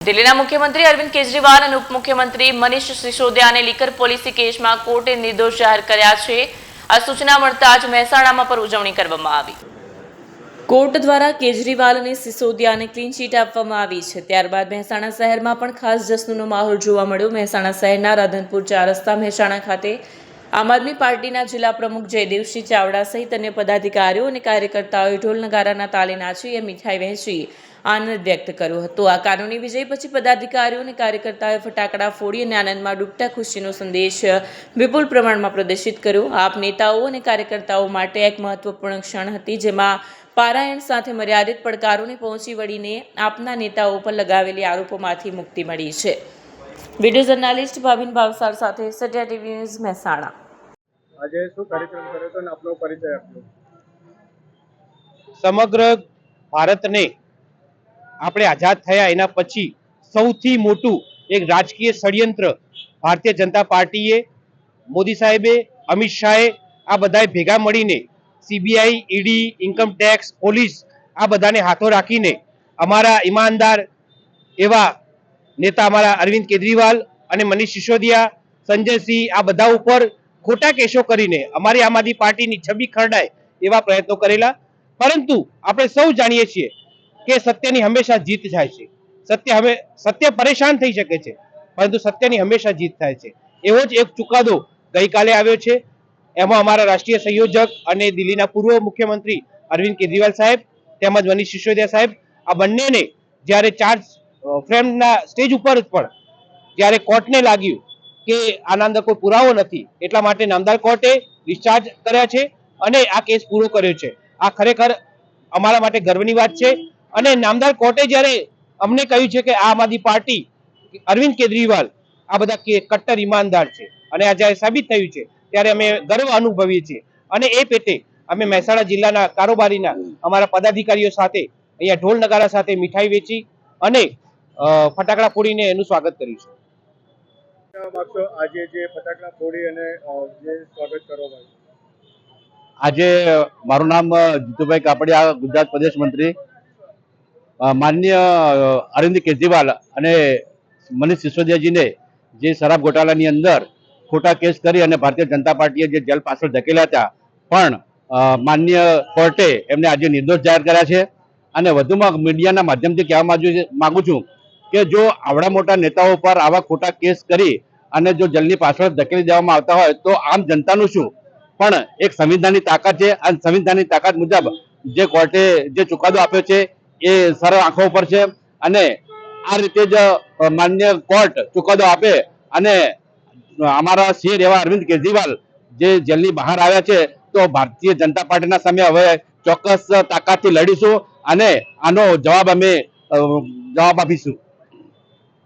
દિલ્હીના મુખ્યમંત્રી અરવિંદ કેજરીવાલ અને ઉપમુખ્યમંત્રી મનીષ સિસોદિયાને લીકર પોલિસી કેસમાં કોર્ટે નિર્દોષ જાહેર કર્યા છે। આ સૂચના મળતા જ મહેસાણામાં પણ ઉજવણી કરવામાં આવી। કોર્ટ દ્વારા કેજરીવાલ અને સિસોદિયાને ક્લીન ચીટ આપવામાં આવી છે। ત્યારબાદ મહેસાણા શહેરમાં પણ ખાસ જશ્નનો માહોલ જોવા મળ્યો। મહેસાણા શહેરના રાધનપુર 4 રસ્તા મહેસાણા ખાતે આમ આદમી પાર્ટીના જિલ્લા પ્રમુખ જયદેવસિંહ ચાવડા સહિત અન્ય પદાધિકારીઓ અને કાર્યકર્તાઓએ ઢોલ નગારાના તાલે નાચી અને મીઠાઈ વહેંચી આનંદ વ્યક્ત કર્યો હતો। આ કાનૂની વિજય પછી પદાધિકારીઓ અને કાર્યકર્તાઓએ ફટાકડા ફોડી અને આનંદમાં ડૂબતા ખુશીનો સંદેશ વિપુલ પ્રમાણમાં પ્રદર્શિત કર્યો। આપ નેતાઓ અને કાર્યકર્તાઓ માટે એક મહત્વપૂર્ણ ક્ષણ હતી, જેમાં પારાયણ સાથે મર્યાદિત પડકારોને પહોંચી વળીને આપના નેતાઓ પર લગાવેલી આરોપોમાંથી મુક્તિ મળી છે। વિડીયો જર્નાલિસ્ટ ભાવિન ભાવસાર સાથે સત્યા ટીવી ન્યૂઝ મહેસાણા। આજે શું કાર્યક્રમ કર્યો હતો અને આપનો પરિચય આપ્યો? સમગ્ર ભારતને આપણે આઝાદ થયા એના પછી સૌથી મોટું એક રાજકીય ષડયંત્ર ભારતીય જનતા પાર્ટીએ, મોદી સાહેબે, અમિત શાહે આ બધાએ ભેગા મળીને CBI, ED, income tax, police આ બધાને હાથો રાખીને અમારા ઈમાનદાર એવા નેતા અમારા અરવિંદ કેજરીવાલ અને મનીષ સિસોદિયા, સંજયસિંહ આ બધા ઉપર ખોટા કેસો કરીને અમારી આમ આદમી પાર્ટીની છબી ખરડાય એવા પ્રયત્નો કરેલા। પરંતુ આપણે સૌ જાણીએ છીએ કે સત્યની હંમેશા જીત થાય છે। સત્ય પરેશાન થઈ શકે છે, પરંતુ સત્યની હંમેશા જીત થાય છે। એવો જ એક ચુકાદો ગઈકાલે આવ્યો છે। એમાં અમારા રાષ્ટ્રીય સંયોજક અને દિલ્હીના પૂર્વ મુખ્યમંત્રી અરવિંદ કેજરીવાલ સાહેબ તેમજ મનીષ સિસોદિયા સાહેબ આ બંનેને જ્યારે ચાર્જ ફ્રેમના સ્ટેજ ઉપર પણ જ્યારે કોર્ટને લાગ્યું કે આના અંદર કોઈ પુરાવો નથી, એટલા માટે નામદાર કોર્ટે ડિસ્ચાર્જ કર્યા છે અને આ કેસ પૂરો કર્યો છે। આ ખરેખર અમારા માટે ગર્વની વાત છે। અને નામદાર કોર્ટે જ્યારે અમને કહ્યું છે કે આમ આદમી પાર્ટી, અરવિંદ કેજરીવાલ આ બધા કટ્ટર ઈમાનદાર છે અને આ જ્યારે સાબિત થયું છે ત્યારે અમે ગર્વ અનુભવીએ છીએ। અને એ પેટે અમે મહેસાણા જિલ્લાના કારોબારીના અમારા પદાધિકારીઓ સાથે અહીંયા ઢોલ નગારા સાથે મીઠાઈ વેચી અને ફટાકડા ફોડીને એનું સ્વાગત કર્યું છે। આજે જે ફટાકડા ફોડી અને જે સ્વાગત કરવામાં આવ્યું? આજે મારું નામ જીતુભાઈ કાપડિયા, ગુજરાત પ્રદેશ મંત્રી, માનનીય અરવિંદ કેજરીવાલ અને મનીષ સિસોદિયાજીને જે શરાબ ઘોટાલાની અંદર ખોટા કેસ કરી અને ભારતીય જનતા પાર્ટીએ જે જેલ પાછળ ધકેલ્યા હતા, પણ માનનીય કોર્ટે એમને આજે નિર્દોષ જાહેર કર્યા છે। અને વધુમાં મીડિયાના માધ્યમથી કહેવા માંગુ છું કે જો આવડા મોટા નેતાઓ પર આવા ખોટા કેસ કરી અને જો જેલની પાછળ ધકેલી દેવામાં આવતા હોય તો આમ જનતાનું શું? પણ એક સંવિધાનની તાકાત છે અને સંવિધાનની તાકાત મુજબ જે કોર્ટે જે ચુકાદો આપ્યો છે એ સરળ આંખો ઉપર છે। અને આ રીતે જ માન્ય કોર્ટ ચુકાદો આપે અને અમારા શેર એવા અરવિંદ કેજરીવાલ જે જેલની બહાર આવ્યા છે, તો ભારતીય જનતા પાર્ટીના સામે હવે ચોક્કસ તાકાતથી લડીશું અને આનો જવાબ આપીશું।